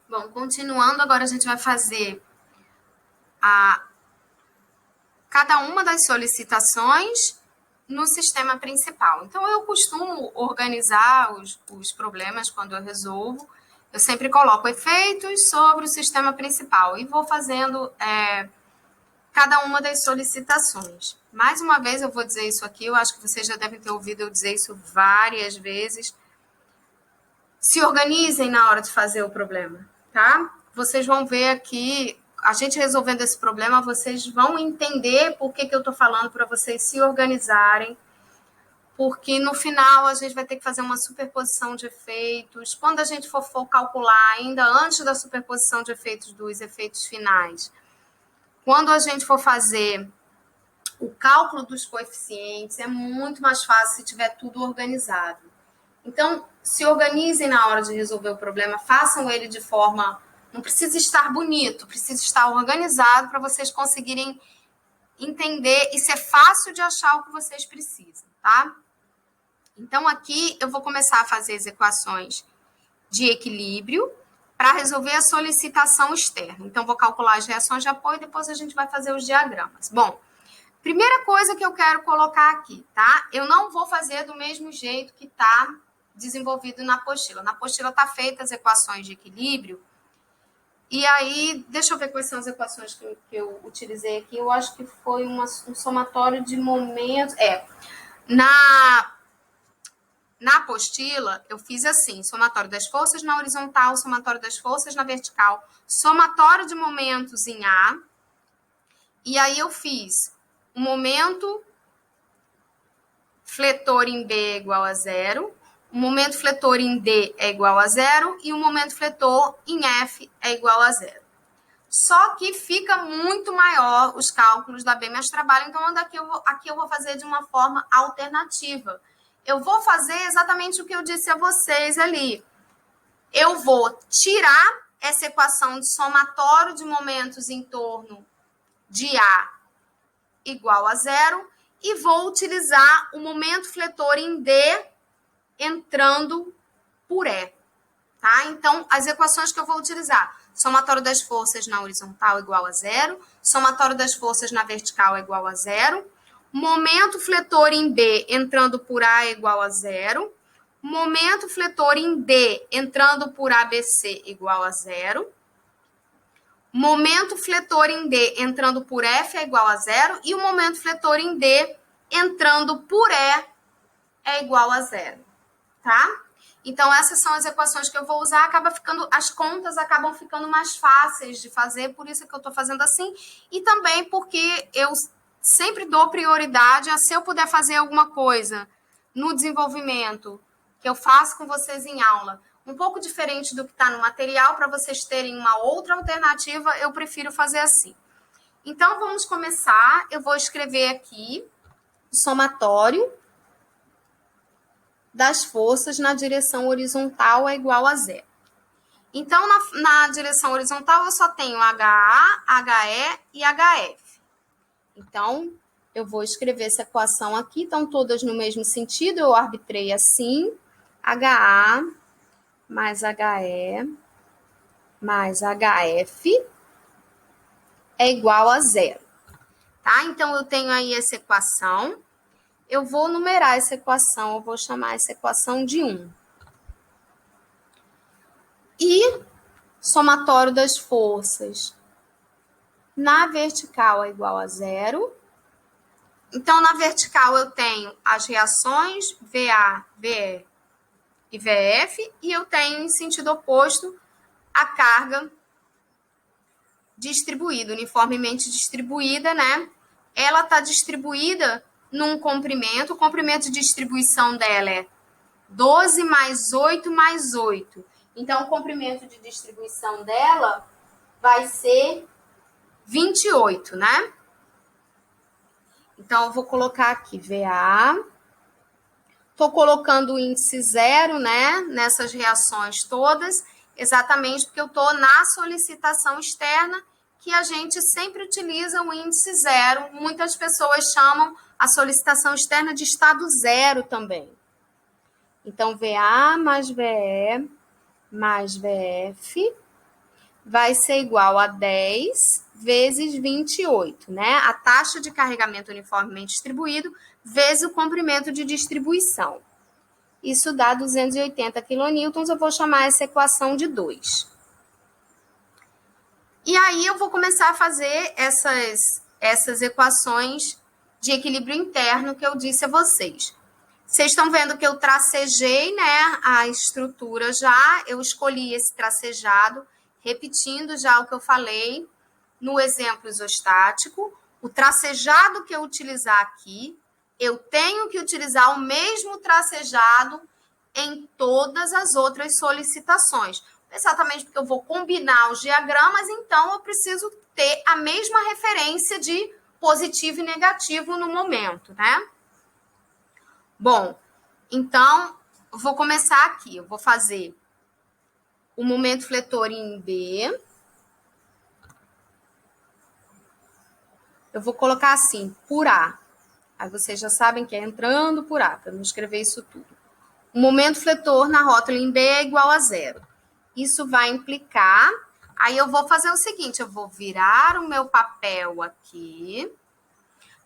Bom, continuando, agora a gente vai fazer cada uma das solicitações no sistema principal. Então, eu costumo organizar os problemas quando eu resolvo. Eu sempre coloco efeitos sobre o sistema principal e vou fazendo cada uma das solicitações. Mais uma vez, eu vou dizer isso aqui, eu acho que vocês já devem ter ouvido eu dizer isso várias vezes. Se organizem na hora de fazer o problema, tá? Vocês vão ver aqui, a gente resolvendo esse problema, vocês vão entender por que eu estou falando para vocês se organizarem, porque no final a gente vai ter que fazer uma superposição de efeitos. Quando a gente for calcular, ainda antes da superposição de efeitos dos efeitos finais, quando a gente for fazer o cálculo dos coeficientes, é muito mais fácil se tiver tudo organizado. Então, se organizem na hora de resolver o problema, façam ele de forma... Não precisa estar bonito, precisa estar organizado para vocês conseguirem entender e ser fácil de achar o que vocês precisam, tá? Então, aqui eu vou começar a fazer as equações de equilíbrio para resolver a solicitação externa. Então, vou calcular as reações de apoio e depois a gente vai fazer os diagramas. Bom, primeira coisa que eu quero colocar aqui, tá? Eu não vou fazer do mesmo jeito que está desenvolvido na apostila. Na apostila está feita as equações de equilíbrio. E aí, deixa eu ver quais são as equações que eu utilizei aqui. Eu acho que foi um somatório de momentos. Na apostila, eu fiz assim, somatório das forças na horizontal, somatório das forças na vertical, somatório de momentos em A, e aí eu fiz o momento fletor em B é igual a zero, o momento fletor em D é igual a zero e o momento fletor em F é igual a zero. Só que fica muito maior os cálculos da B mais trabalho, então aqui eu vou fazer de uma forma alternativa. Eu vou fazer exatamente o que eu disse a vocês ali. Eu vou tirar essa equação de somatório de momentos em torno de A igual a zero e vou utilizar o momento fletor em D entrando por E. Tá? Então, as equações que eu vou utilizar: somatório das forças na horizontal igual a zero, somatório das forças na vertical igual a zero, momento fletor em B entrando por A igual a zero, momento fletor em D entrando por ABC igual a zero, momento fletor em D entrando por F é igual a zero e o momento fletor em D entrando por E é igual a zero, tá? Então, essas são as equações que eu vou usar, as contas acabam ficando mais fáceis de fazer, por isso que eu estou fazendo assim, e também porque eu sempre dou prioridade a, se eu puder fazer alguma coisa no desenvolvimento, que eu faço com vocês em aula, um pouco diferente do que está no material, para vocês terem uma outra alternativa, eu prefiro fazer assim. Então, vamos começar. Eu vou escrever aqui o somatório das forças na direção horizontal é igual a zero. Então, na direção horizontal, eu só tenho HA, HE e HF. Então, eu vou escrever essa equação aqui, estão todas no mesmo sentido, eu arbitrei assim, HA mais HE mais HF é igual a zero. Tá? Então, eu tenho aí essa equação. Eu vou numerar essa equação, eu vou chamar essa equação de 1. E somatório das forças na vertical é igual a zero. Então, na vertical, eu tenho as reações VA, VE e VF, e eu tenho, em sentido oposto, a carga distribuída, uniformemente distribuída, né? Ela está distribuída num comprimento, o comprimento de distribuição dela é 12 mais 8 mais 8. Então, o comprimento de distribuição dela vai ser 28, né? Então, eu vou colocar aqui VA. Estou colocando o índice zero, né? Nessas reações todas, exatamente porque eu estou na solicitação externa, que a gente sempre utiliza o índice zero. Muitas pessoas chamam a solicitação externa de estado zero também. Então, VA mais VE mais VF vai ser igual a 10 vezes 28, né? A taxa de carregamento uniformemente distribuído vezes o comprimento de distribuição. Isso dá 280 kN, eu vou chamar essa equação de 2. E aí eu vou começar a fazer essas equações de equilíbrio interno que eu disse a vocês. Vocês estão vendo que eu tracejei, né, a estrutura já, eu escolhi esse tracejado, repetindo já o que eu falei no exemplo isostático. O tracejado que eu utilizar aqui, eu tenho que utilizar o mesmo tracejado em todas as outras solicitações. Exatamente porque eu vou combinar os diagramas, então eu preciso ter a mesma referência de positivo e negativo no momento, né? Bom, então, eu vou começar aqui. Eu vou fazer o momento fletor em B. Eu vou colocar assim, por A. Aí vocês já sabem que é entrando por A, para não escrever isso tudo. O momento fletor na rótula em B é igual a 0. Isso vai implicar... Aí eu vou fazer o seguinte, eu vou virar o meu papel aqui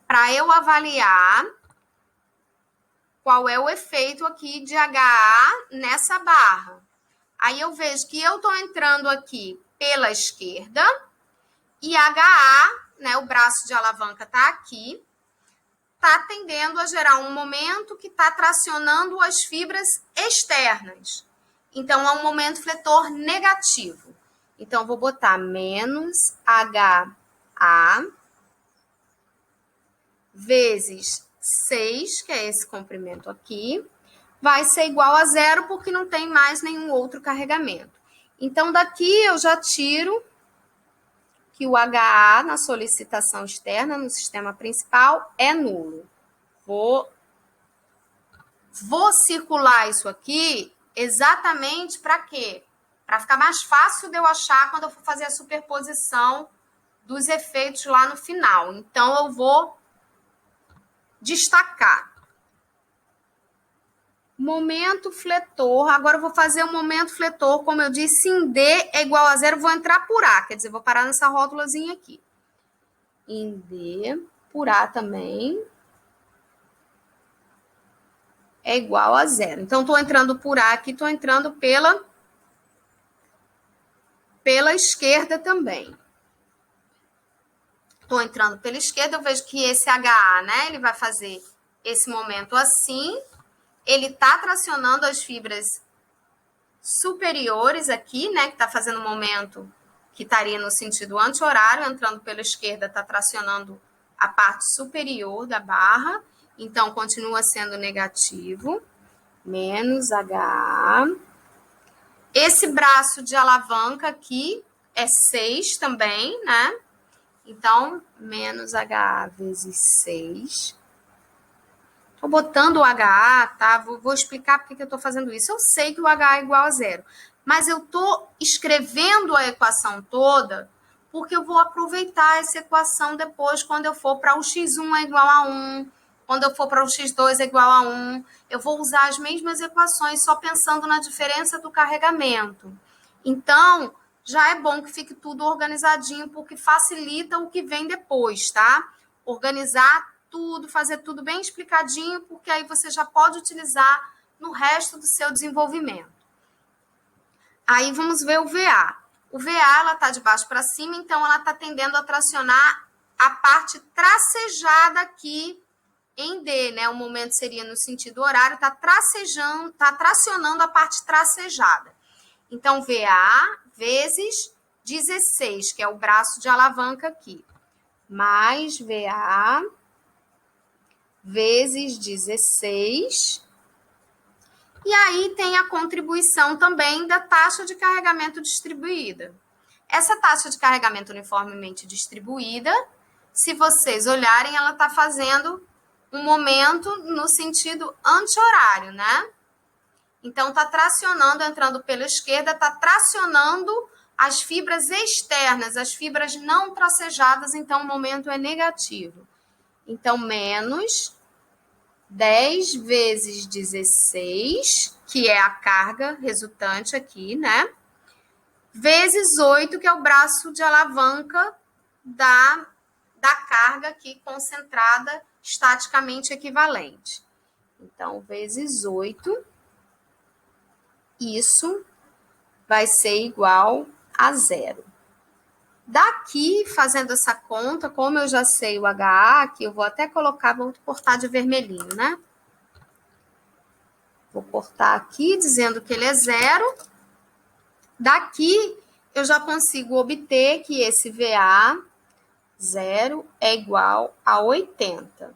para eu avaliar qual é o efeito aqui de HA nessa barra. Aí eu vejo que eu estou entrando aqui pela esquerda e HA, né, o braço de alavanca está aqui, está tendendo a gerar um momento que está tracionando as fibras externas. Então, é um momento fletor negativo. Então, vou botar menos HA vezes 6, que é esse comprimento aqui, vai ser igual a 0, porque não tem mais nenhum outro carregamento. Então, daqui eu já tiro que o HA na solicitação externa, no sistema principal, é nulo. Vou circular isso aqui exatamente para quê? Para ficar mais fácil de eu achar quando eu for fazer a superposição dos efeitos lá no final. Então, eu vou destacar. Momento fletor. Agora eu vou fazer o momento fletor, como eu disse, em D é igual a 0, vou entrar por A, quer dizer, vou parar nessa rótulazinha aqui. Em D, por A também, é igual a 0. Então, estou entrando por A aqui, estou entrando pela esquerda também. Estou entrando pela esquerda, eu vejo que esse HA, né, ele vai fazer esse momento assim, ele está tracionando as fibras superiores aqui, né, que está fazendo um momento que estaria no sentido anti-horário, entrando pela esquerda, está tracionando a parte superior da barra, então continua sendo negativo, menos HA. Esse braço de alavanca aqui é 6 também, né? Então, menos HA vezes 6. Estou botando o HA, tá? Vou explicar por que eu estou fazendo isso. Eu sei que o HA é igual a 0, mas eu estou escrevendo a equação toda porque eu vou aproveitar essa equação depois quando eu for para o x1 é igual a 1, quando eu for para o x2 é igual a 1. Eu vou usar as mesmas equações só pensando na diferença do carregamento. Então, já é bom que fique tudo organizadinho porque facilita o que vem depois, tá? Organizar tudo, fazer tudo bem explicadinho, porque aí você já pode utilizar no resto do seu desenvolvimento. Aí vamos ver o VA. O VA, ela está de baixo para cima, então ela está tendendo a tracionar a parte tracejada aqui em D, né? O momento seria no sentido horário, está tracionando a parte tracejada. Então, VA vezes 16, que é o braço de alavanca aqui, mais VA vezes 16. E aí tem a contribuição também da taxa de carregamento distribuída. Essa taxa de carregamento uniformemente distribuída, se vocês olharem, ela está fazendo um momento no sentido anti-horário, né? Então, está tracionando, entrando pela esquerda, está tracionando as fibras externas, as fibras não tracejadas, então o momento é negativo. Então, menos 10 vezes 16, que é a carga resultante aqui, né? vezes 8, que é o braço de alavanca da carga aqui concentrada estaticamente equivalente. Então, vezes 8, isso vai ser igual a 0. Daqui, fazendo essa conta, como eu já sei o HA, que eu vou até colocar, vou cortar de vermelhinho, né? Vou cortar aqui, dizendo que ele é 0. Daqui, eu já consigo obter que esse VA 0 é igual a 80.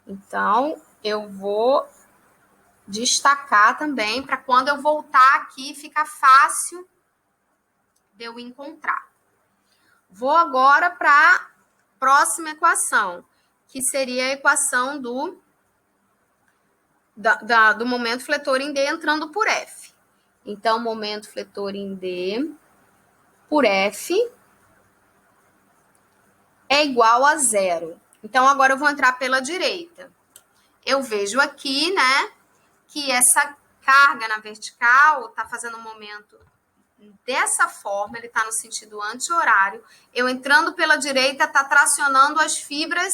Então, eu vou destacar também, para quando eu voltar aqui, ficar fácil de eu encontrar. Vou agora para a próxima equação, que seria a equação do momento fletor em D entrando por F. Então, momento fletor em D por F é igual a 0. Então, agora eu vou entrar pela direita. Eu vejo aqui, né, que essa carga na vertical está fazendo um momento dessa forma, ele está no sentido anti-horário. Eu entrando pela direita, está tracionando as fibras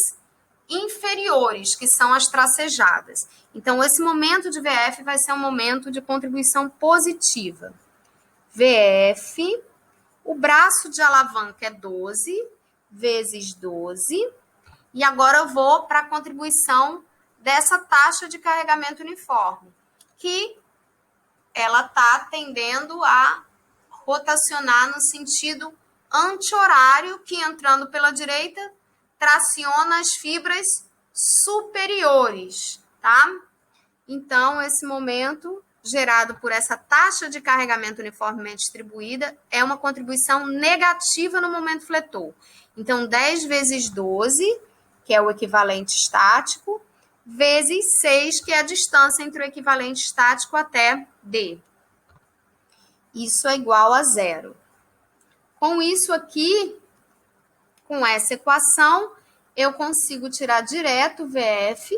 inferiores, que são as tracejadas. Então, esse momento de VF vai ser um momento de contribuição positiva. VF, o braço de alavanca é 12, vezes 12. E agora eu vou para a contribuição dessa taxa de carregamento uniforme, que ela está tendendo a rotacionar no sentido anti-horário, que entrando pela direita, traciona as fibras superiores, tá? Então, esse momento gerado por essa taxa de carregamento uniformemente distribuída é uma contribuição negativa no momento fletor. Então, 10 vezes 12, que é o equivalente estático, vezes 6, que é a distância entre o equivalente estático até D. Isso é igual a 0. Com isso aqui, com essa equação, eu consigo tirar direto o VF,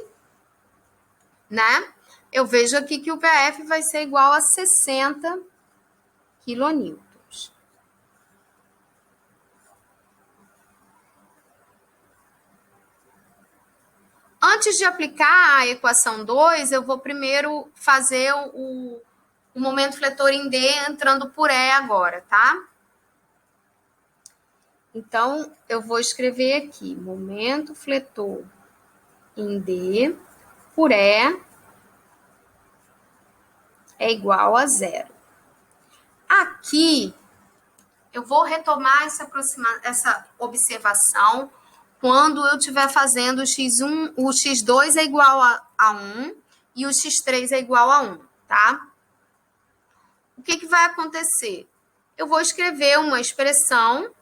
né? Eu vejo aqui que o VF vai ser igual a 60 quilonewtons. Antes de aplicar a equação 2, eu vou primeiro fazer o momento fletor em D entrando por E agora, tá? Então, eu vou escrever aqui, momento fletor em D por E é igual a 0. Aqui, eu vou retomar essa observação quando eu estiver fazendo o X1, o X2 é igual a 1 e o X3 é igual a 1, tá? O que vai acontecer? Eu vou escrever uma expressão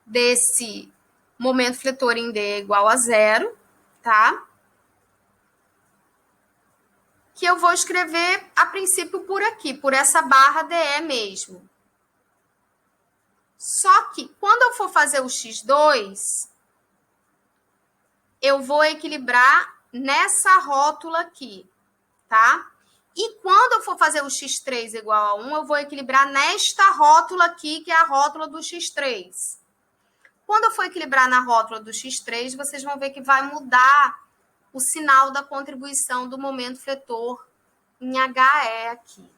desse momento fletor em D igual a 0, tá? Que eu vou escrever, a princípio, por aqui, por essa barra DE mesmo. Só que, quando eu for fazer o X2, eu vou equilibrar nessa rótula aqui, tá? E quando eu for fazer o X3 igual a 1, eu vou equilibrar nesta rótula aqui, que é a rótula do X3. Quando eu for equilibrar na rótula do X3, vocês vão ver que vai mudar o sinal da contribuição do momento fletor em HE aqui,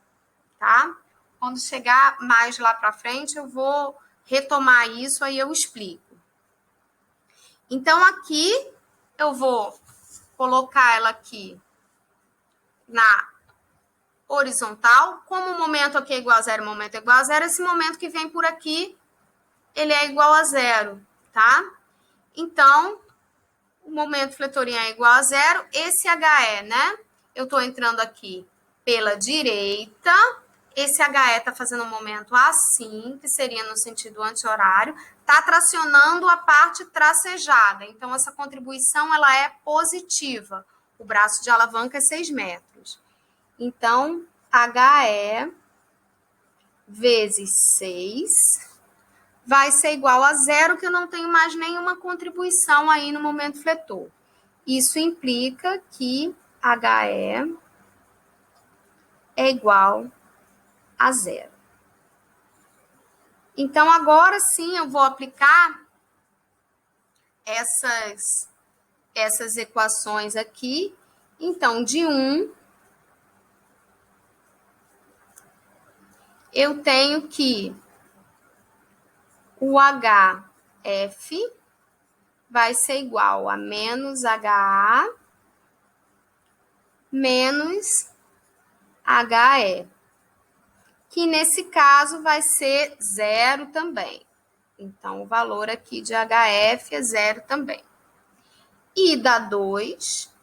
tá? Quando chegar mais lá para frente, eu vou retomar isso, aí eu explico. Então, aqui, eu vou colocar ela aqui na horizontal. Como o momento aqui é igual a 0, o momento é igual a 0, esse momento que vem por aqui, ele é igual a 0, tá? Então, o momento fletorinho é igual a 0, esse HE, né? Eu estou entrando aqui pela direita, esse HE está fazendo um momento assim, que seria no sentido anti-horário, está tracionando a parte tracejada. Então, essa contribuição ela é positiva. O braço de alavanca é 6 metros. Então, HE vezes 6 vai ser igual a 0, que eu não tenho mais nenhuma contribuição aí no momento fletor. Isso implica que HE é igual a 0. Então, agora sim, eu vou aplicar essas equações aqui. Então, de 1, eu tenho que o HF vai ser igual a menos HA menos HE, que nesse caso vai ser 0 também. Então, o valor aqui de HF é 0 também. E da 2,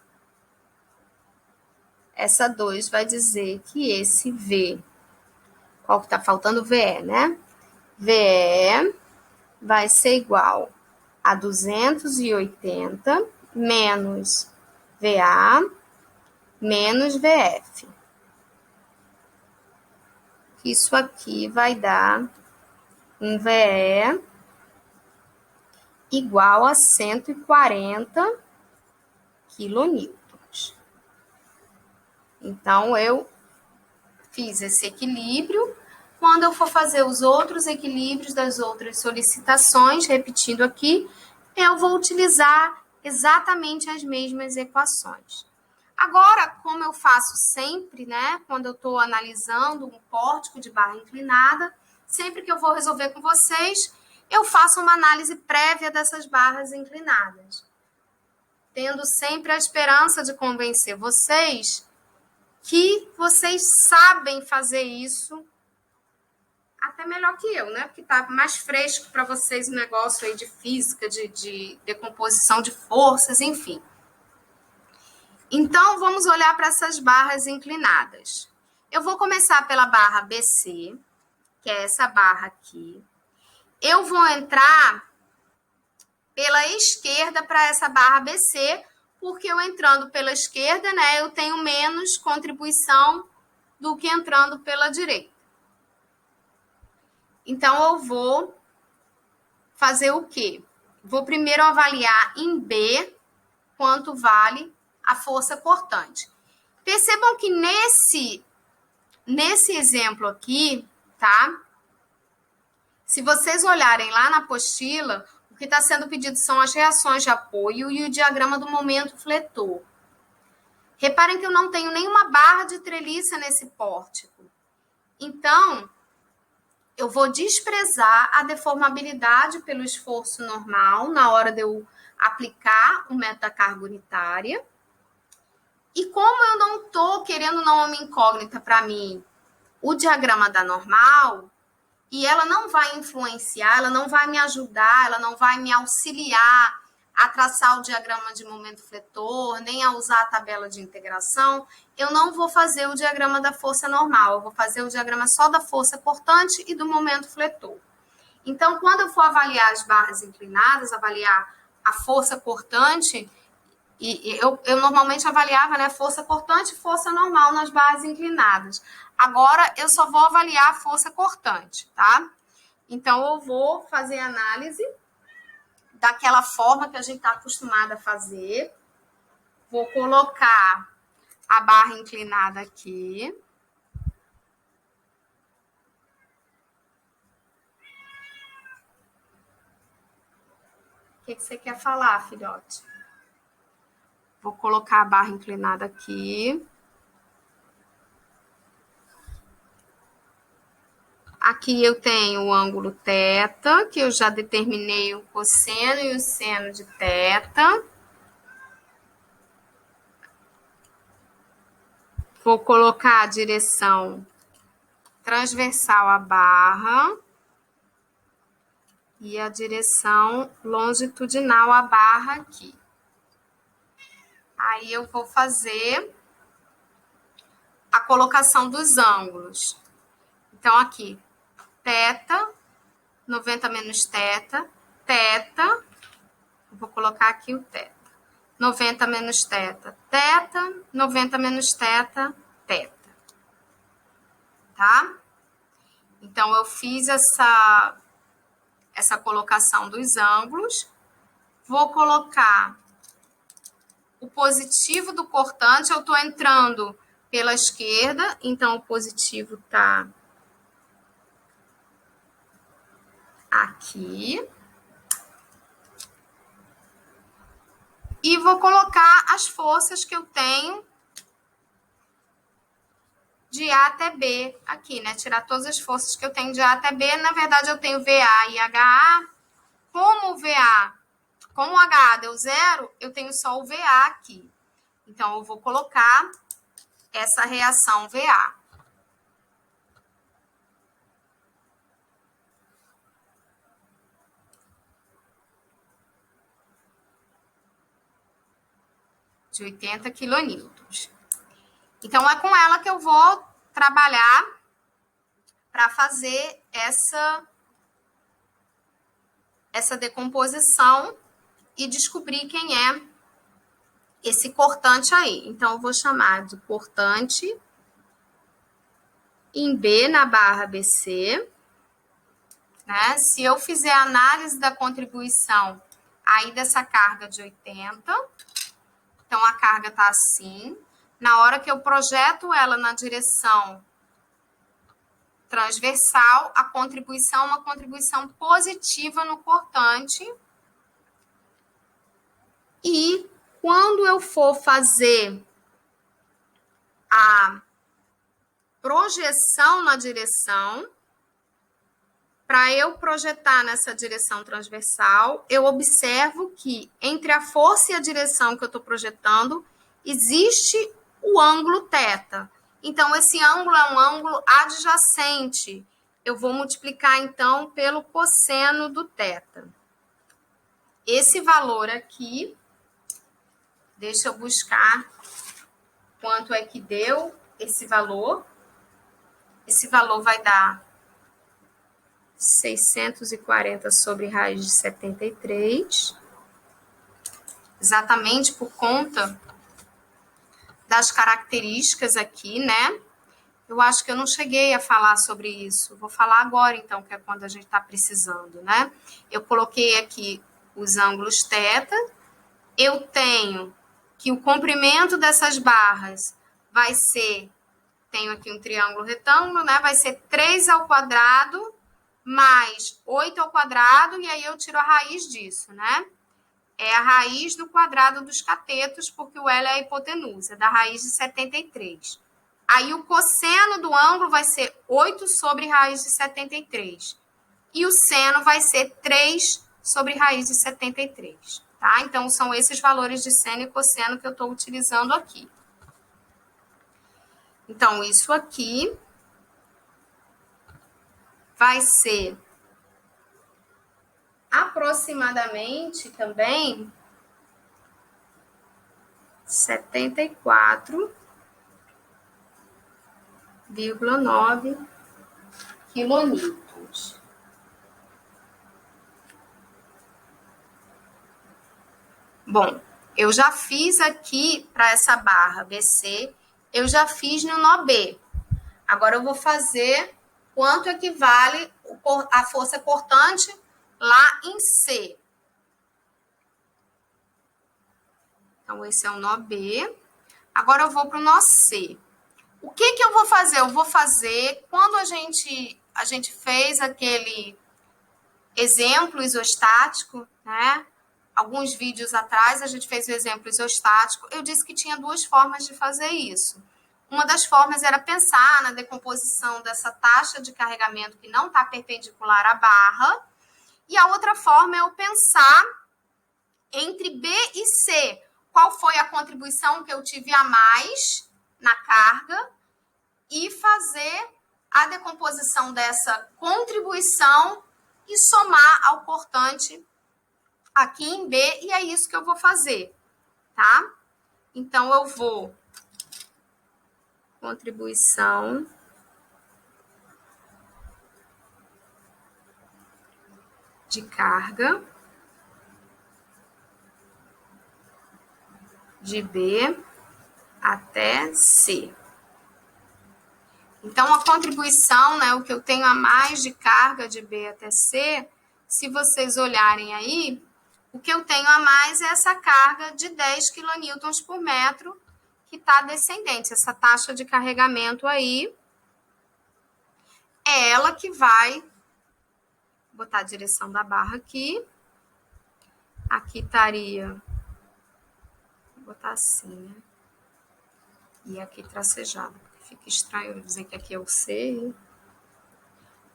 essa 2 vai dizer que esse V, qual que está faltando? VE, né? VE vai ser igual a 280 menos VA menos VF. Isso aqui vai dar um VE igual a 140 quilonewtons. Então, eu fiz esse equilíbrio. Quando eu for fazer os outros equilíbrios das outras solicitações, repetindo aqui, eu vou utilizar exatamente as mesmas equações. Agora, como eu faço sempre, né, quando eu estou analisando um pórtico de barra inclinada, sempre que eu vou resolver com vocês, eu faço uma análise prévia dessas barras inclinadas, tendo sempre a esperança de convencer vocês que vocês sabem fazer isso até melhor que eu, né? Porque tá mais fresco para vocês o negócio aí de física, de decomposição de forças, enfim. Então, vamos olhar para essas barras inclinadas. Eu vou começar pela barra BC, que é essa barra aqui. Eu vou entrar pela esquerda para essa barra BC, porque eu entrando pela esquerda, né, eu tenho menos contribuição do que entrando pela direita. Então, eu vou fazer o quê? Vou primeiro avaliar em B quanto vale a força cortante. Percebam que nesse exemplo aqui, tá? Se vocês olharem lá na apostila, o que está sendo pedido são as reações de apoio e o diagrama do momento fletor. Reparem que eu não tenho nenhuma barra de treliça nesse pórtico. Então, eu vou desprezar a deformabilidade pelo esforço normal na hora de eu aplicar o método da carga unitária. E como eu não estou querendo uma incógnita para mim, o diagrama da normal, e ela não vai influenciar, ela não vai me ajudar, ela não vai me auxiliar a traçar o diagrama de momento fletor, nem a usar a tabela de integração, eu não vou fazer o diagrama da força normal, eu vou fazer o diagrama só da força cortante e do momento fletor. Então, quando eu for avaliar as barras inclinadas, avaliar a força cortante, eu normalmente avaliava, né, força cortante e força normal nas barras inclinadas. Agora, eu só vou avaliar a força cortante, tá? Então, eu vou fazer análise daquela forma que a gente está acostumado a fazer. Vou colocar a barra inclinada aqui. O que você quer falar, filhote? Vou colocar a barra inclinada aqui. Aqui eu tenho o ângulo θ, que eu já determinei o cosseno e o seno de θ. Vou colocar a direção transversal à barra e a direção longitudinal à barra aqui. Aí eu vou fazer a colocação dos ângulos. Então, aqui, θ, 90 menos θ, θ, vou colocar aqui o θ. 90 menos θ, θ, 90 menos θ, θ. Tá? Então, eu fiz essa colocação dos ângulos. Vou colocar o positivo do cortante. Eu estou entrando pela esquerda, então o positivo está aqui. E vou colocar as forças que eu tenho de A até B aqui, né? Tirar todas as forças que eu tenho de A até B. Na verdade, eu tenho VA e HA. Como o HA deu 0, eu tenho só o VA aqui. Então, eu vou colocar essa reação VA. De 80 quilonewtons. Então, é com ela que eu vou trabalhar para fazer essa decomposição e descobrir quem é esse cortante aí. Então, eu vou chamar de cortante em B na barra BC. Né? Se eu fizer a análise da contribuição aí dessa carga de 80, então a carga está assim. Na hora que eu projeto ela na direção transversal, a contribuição é uma contribuição positiva no cortante. E quando eu for fazer a projeção na direção, para eu projetar nessa direção transversal, eu observo que entre a força e a direção que eu estou projetando, existe o ângulo θ. Então, esse ângulo é um ângulo adjacente. Eu vou multiplicar, então, pelo cosseno do θ. Esse valor aqui, deixa eu buscar quanto é que deu esse valor. Esse valor vai dar 640 sobre raiz de 73, exatamente por conta das características aqui, né? Eu acho que eu não cheguei a falar sobre isso. Vou falar agora, então, que é quando a gente está precisando, né? Eu coloquei aqui os ângulos θ. Eu tenho que o comprimento dessas barras vai ser, tenho aqui um triângulo retângulo, né? Vai ser 3 ao quadrado mais 8 ao quadrado, e aí eu tiro a raiz disso, né? É a raiz do quadrado dos catetos, porque o L é a hipotenusa, da raiz de 73. Aí o cosseno do ângulo vai ser 8 sobre raiz de 73. E o seno vai ser 3 sobre raiz de 73. Tá? Então, são esses valores de seno e cosseno que eu estou utilizando aqui. Então, isso aqui vai ser aproximadamente também 74,9 quilonewtons. Bom, eu já fiz aqui para essa barra BC, eu já fiz no nó B. Agora eu vou fazer quanto equivale a força cortante lá em C. Então, esse é o nó B. Agora eu vou para o nó C. O que eu vou fazer? Eu vou fazer, quando a gente fez aquele exemplo isostático, né? Alguns vídeos atrás a gente fez o exemplo isostático, eu disse que tinha duas formas de fazer isso. Uma das formas era pensar na decomposição dessa taxa de carregamento que não está perpendicular à barra, e a outra forma é eu pensar entre B e C, qual foi a contribuição que eu tive a mais na carga, e fazer a decomposição dessa contribuição e somar ao cortante aqui em B, e é isso que eu vou fazer, tá? Então, eu vou contribuição de carga de B até C. Então, a contribuição, né, o que eu tenho a mais de carga de B até C, se vocês olharem aí, o que eu tenho a mais é essa carga de 10 quilonewtons por metro, que está descendente. Essa taxa de carregamento aí é ela que vai botar a direção da barra aqui. Aqui estaria... Vou botar assim, né? E aqui tracejado. Fica estranho eu dizer que aqui é o C.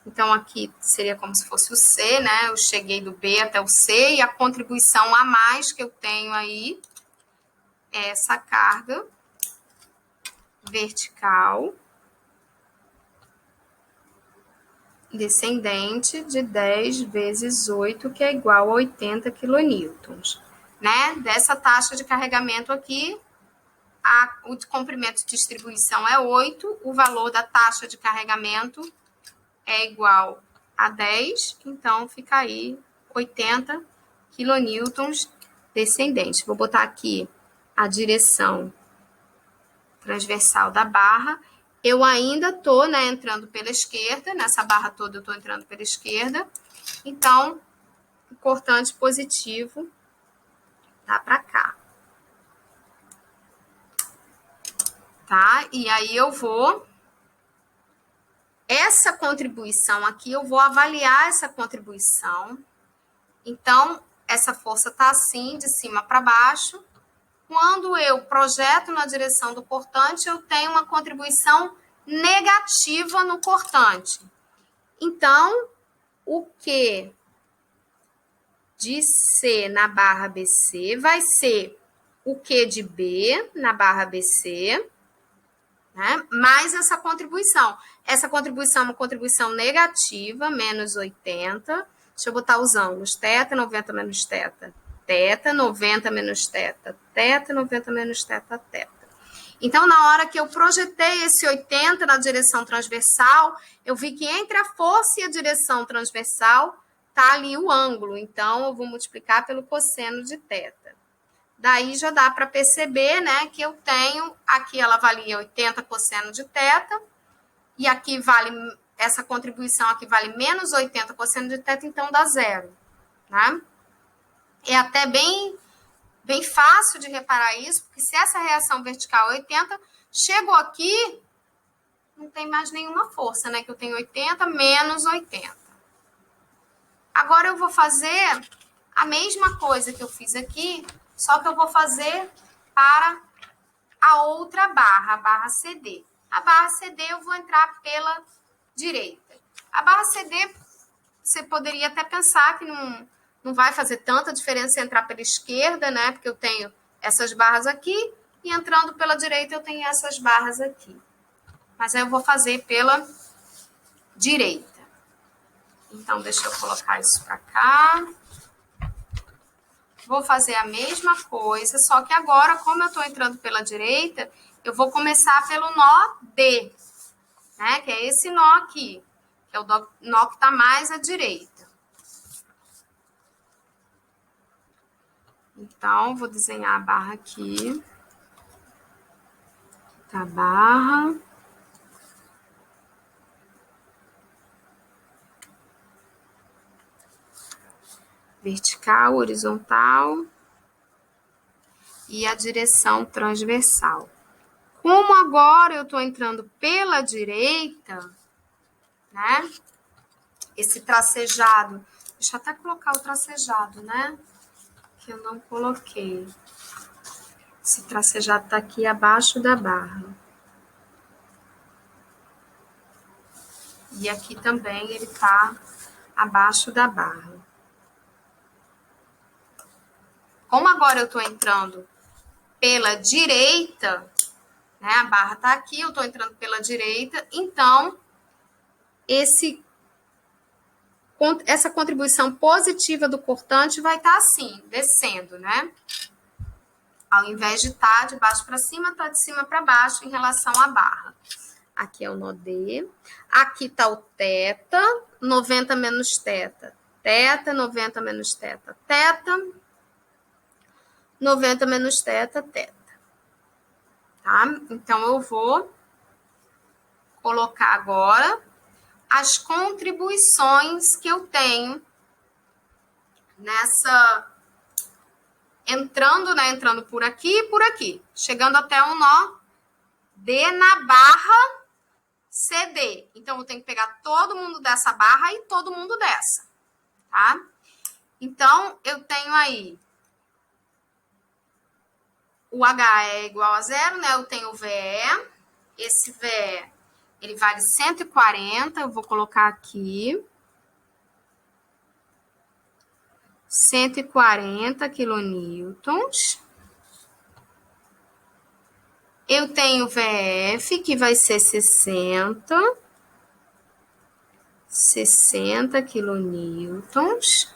Então, aqui seria como se fosse o C, né? Eu cheguei do B até o C e a contribuição a mais que eu tenho aí é essa carga vertical descendente de 10 vezes 8, que é igual a 80 quilonewtons, né? Dessa taxa de carregamento aqui, o comprimento de distribuição é 8, o valor da taxa de carregamento é igual a 10, então fica aí 80 quilonewtons descendente. Vou botar aqui a direção transversal da barra. Eu ainda estou, né, entrando pela esquerda, nessa barra toda eu estou entrando pela esquerda, então o cortante positivo tá para cá. Tá? E aí eu vou... Essa contribuição aqui, eu vou avaliar essa contribuição. Então, essa força tá assim, de cima para baixo. Quando eu projeto na direção do cortante, eu tenho uma contribuição negativa no cortante. Então, o Q de C na barra BC vai ser o Q de B na barra BC, né? Mais essa contribuição. Essa contribuição é uma contribuição negativa, menos 80. Deixa eu botar os ângulos. Teta, 90 menos teta. Teta, 90 menos teta. Teta, 90 menos teta, teta. Então, na hora que eu projetei esse 80 na direção transversal, eu vi que entre a força e a direção transversal tá ali o ângulo. Então, eu vou multiplicar pelo cosseno de teta. Daí já dá para perceber, né, que eu tenho, aqui ela valia 80 cosseno de teta, e aqui vale, essa contribuição aqui vale menos 80 cosseno de teta, então dá zero, né? É até bem fácil de reparar isso, porque se essa reação vertical é 80, chegou aqui, não tem mais nenhuma força, né, que eu tenho 80 menos 80. Agora eu vou fazer a mesma coisa que eu fiz aqui, só que eu vou fazer para a outra barra, a barra CD. A barra CD eu vou entrar pela direita. A barra CD, você poderia até pensar que não vai fazer tanta diferença entrar pela esquerda, né? Porque eu tenho essas barras aqui e entrando pela direita eu tenho essas barras aqui. Mas aí eu vou fazer pela direita. Então, deixa eu colocar isso para cá. Vou fazer a mesma coisa, só que agora, como eu estou entrando pela direita, eu vou começar pelo nó D, né? Que é esse nó aqui, que é o nó que está mais à direita. Então, vou desenhar a barra aqui. Tá a barra. Vertical, horizontal e a direção transversal. Como agora eu estou entrando pela direita, né? Esse tracejado, deixa eu até colocar o tracejado, né? Que eu não coloquei. Esse tracejado tá aqui abaixo da barra. E aqui também ele tá abaixo da barra. Como agora eu tô entrando pela direita, né? A barra tá aqui, eu tô entrando pela direita, então essa contribuição positiva do cortante vai estar assim, descendo, né? Ao invés de estar de baixo para cima, está de cima para baixo em relação à barra. Aqui é o nó D. Aqui está o teta, 90 menos teta. Teta, 90 menos teta. Teta, 90 menos teta, teta. Tá? Então, eu vou colocar agora as contribuições que eu tenho nessa... Entrando, né? Entrando por aqui e por aqui. Chegando até o nó D na barra CD. Então, eu tenho que pegar todo mundo dessa barra e todo mundo dessa. tá? Então, eu tenho aí o H é igual a zero, né? Eu tenho o VE. Esse VE, ele vale 140. Eu vou colocar aqui. 140 quilonewtons. Eu tenho o VF, que vai ser 60 quilonewtons.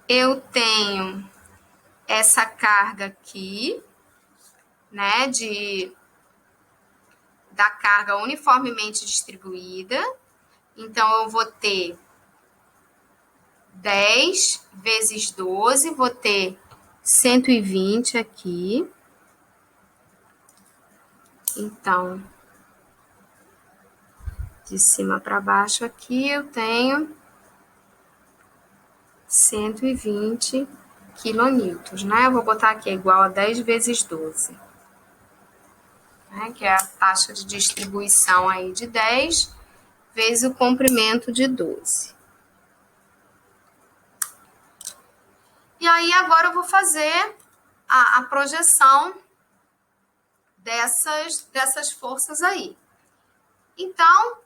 Eu tenho essa carga aqui, né, da carga uniformemente distribuída. Então, eu vou ter 10 vezes 12, vou ter 120 aqui. Então, de cima para baixo aqui, eu tenho 120 quilonewtons, né? Eu vou botar aqui igual a 10 vezes 12, né? Que é a taxa de distribuição aí de 10 vezes o comprimento de 12. E aí, agora eu vou fazer a projeção dessas forças aí. Então,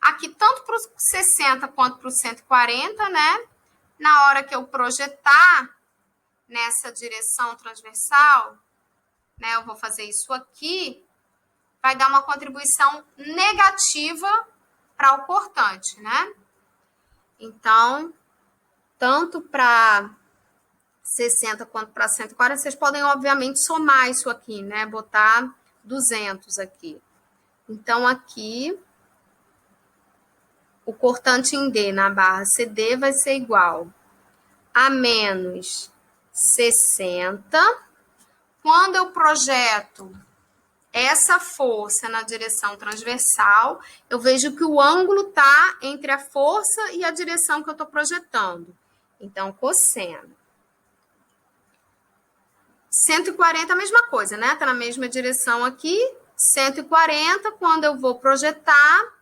aqui, tanto para o 60 quanto para o 140, né? Na hora que eu projetar nessa direção transversal, né? Eu vou fazer isso aqui, vai dar uma contribuição negativa para o cortante, né? Então, tanto para 60 quanto para 140, vocês podem, obviamente, somar isso aqui, né? Botar 200 aqui. Então, aqui, o cortante em D na barra CD vai ser igual a menos 60. Quando eu projeto essa força na direção transversal, eu vejo que o ângulo está entre a força e a direção que eu estou projetando. Então, cosseno. 140 a mesma coisa, né? Está na mesma direção aqui. 140, quando eu vou projetar,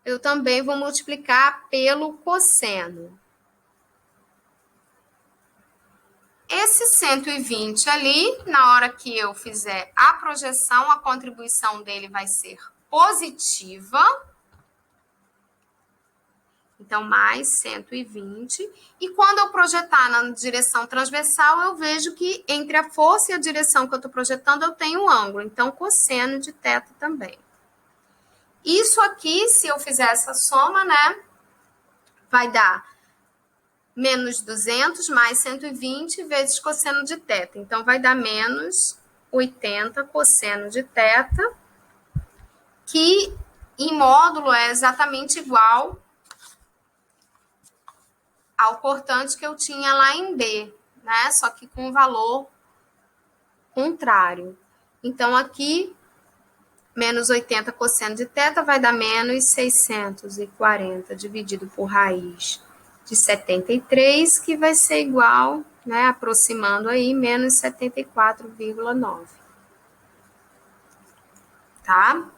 eu também vou multiplicar pelo cosseno. Esse 120 ali, na hora que eu fizer a projeção, a contribuição dele vai ser positiva. Então, mais 120. E quando eu projetar na direção transversal, eu vejo que entre a força e a direção que eu estou projetando, eu tenho um ângulo. Então, cosseno de θ também. Isso aqui, se eu fizer essa soma, né, vai dar menos 200 mais 120 vezes cosseno de θ. Então, vai dar menos 80 cosseno de θ, que em módulo é exatamente igual ao cortante que eu tinha lá em B, né? Só que com valor contrário. Então, aqui, menos 80 cosseno de θ vai dar menos 640 dividido por raiz de 73, que vai ser igual, né, aproximando aí, menos 74,9. Tá?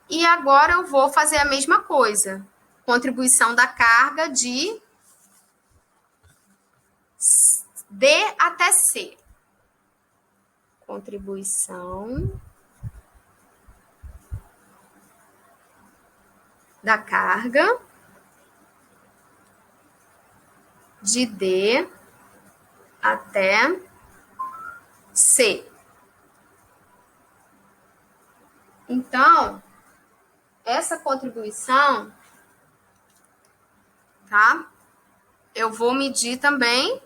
E agora eu vou fazer a mesma coisa. Contribuição da carga de D até C. Contribuição da carga de D até C. Então, essa contribuição, tá? Eu vou medir também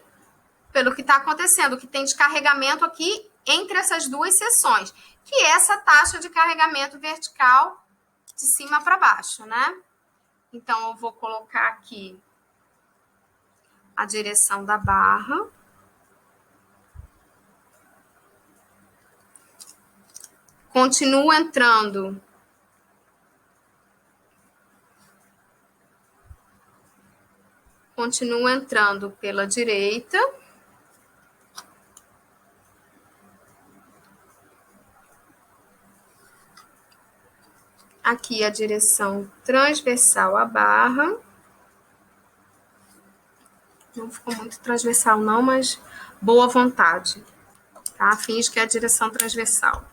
pelo que está acontecendo, o que tem de carregamento aqui entre essas duas seções, que é essa taxa de carregamento vertical de cima para baixo, né? Então, eu vou colocar aqui a direção da barra. Continuo entrando pela direita. Aqui a direção transversal à barra. Não ficou muito transversal não, mas boa vontade, tá? Finge que é a direção transversal.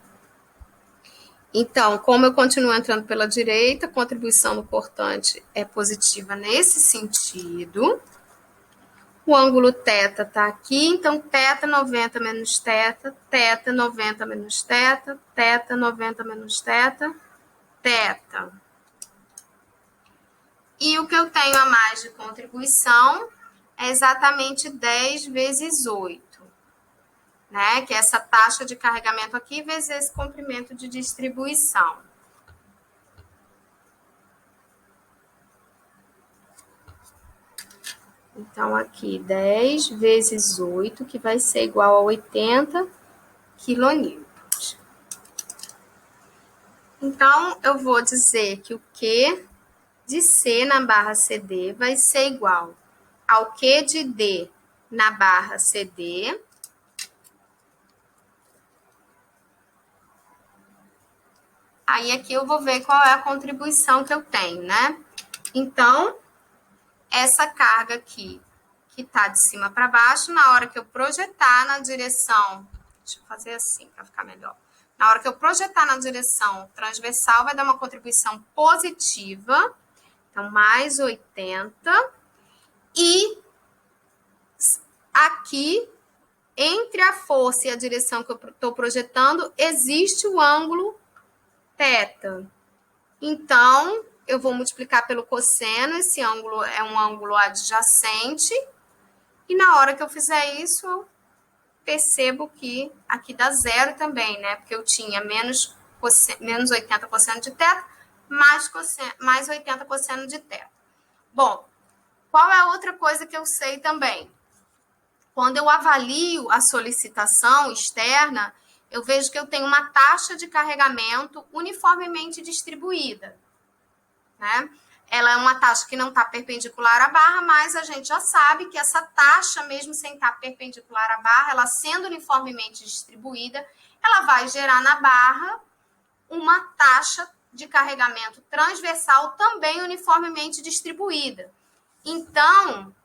Então, como eu continuo entrando pela direita, a contribuição do cortante é positiva nesse sentido. O ângulo θ está aqui, então θ 90 menos θ, θ 90 menos θ, θ 90 menos θ, θ. E o que eu tenho a mais de contribuição é exatamente 10 vezes 8, né? Que é essa taxa de carregamento aqui vezes esse comprimento de distribuição. Então, aqui, 10 vezes 8, que vai ser igual a 80 quilonewtons. Então, eu vou dizer que o Q de C na barra CD vai ser igual ao Q de D na barra CD. Aí, aqui eu vou ver qual é a contribuição que eu tenho, né? Então, essa carga aqui, que está de cima para baixo, na hora que eu projetar na direção... Deixa eu fazer assim, para ficar melhor. Na hora que eu projetar na direção transversal, vai dar uma contribuição positiva. Então, mais 80. E aqui, entre a força e a direção que eu estou projetando, existe o ângulo θ. Então, eu vou multiplicar pelo cosseno, esse ângulo é um ângulo adjacente, e na hora que eu fizer isso, eu percebo que aqui dá zero também, né? Porque eu tinha menos 80 cosseno de θ, mais 80 cosseno de θ. Bom, qual é a outra coisa que eu sei também? Quando eu avalio a solicitação externa, eu vejo que eu tenho uma taxa de carregamento uniformemente distribuída, né? Ela é uma taxa que não está perpendicular à barra, mas a gente já sabe que essa taxa, mesmo sem estar perpendicular à barra, ela sendo uniformemente distribuída, ela vai gerar na barra uma taxa de carregamento transversal também uniformemente distribuída. Então,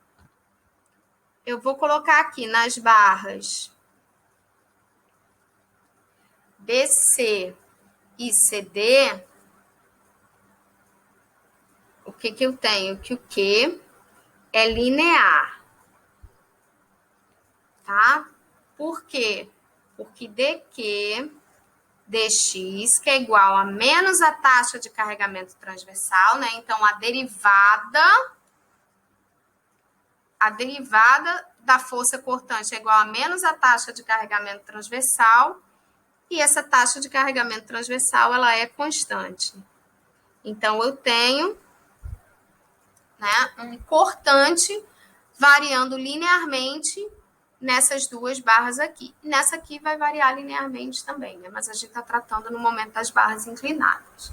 eu vou colocar aqui nas barras BC e CD, o que eu tenho? Que o Q é linear, tá? Por quê? Porque dQ dx, que é igual a menos a taxa de carregamento transversal, né? Então, a derivada da força cortante é igual a menos a taxa de carregamento transversal, e essa taxa de carregamento transversal, ela é constante. Então, eu tenho, né, um cortante variando linearmente nessas duas barras aqui. Nessa aqui vai variar linearmente também, né? Mas a gente está tratando no momento das barras inclinadas.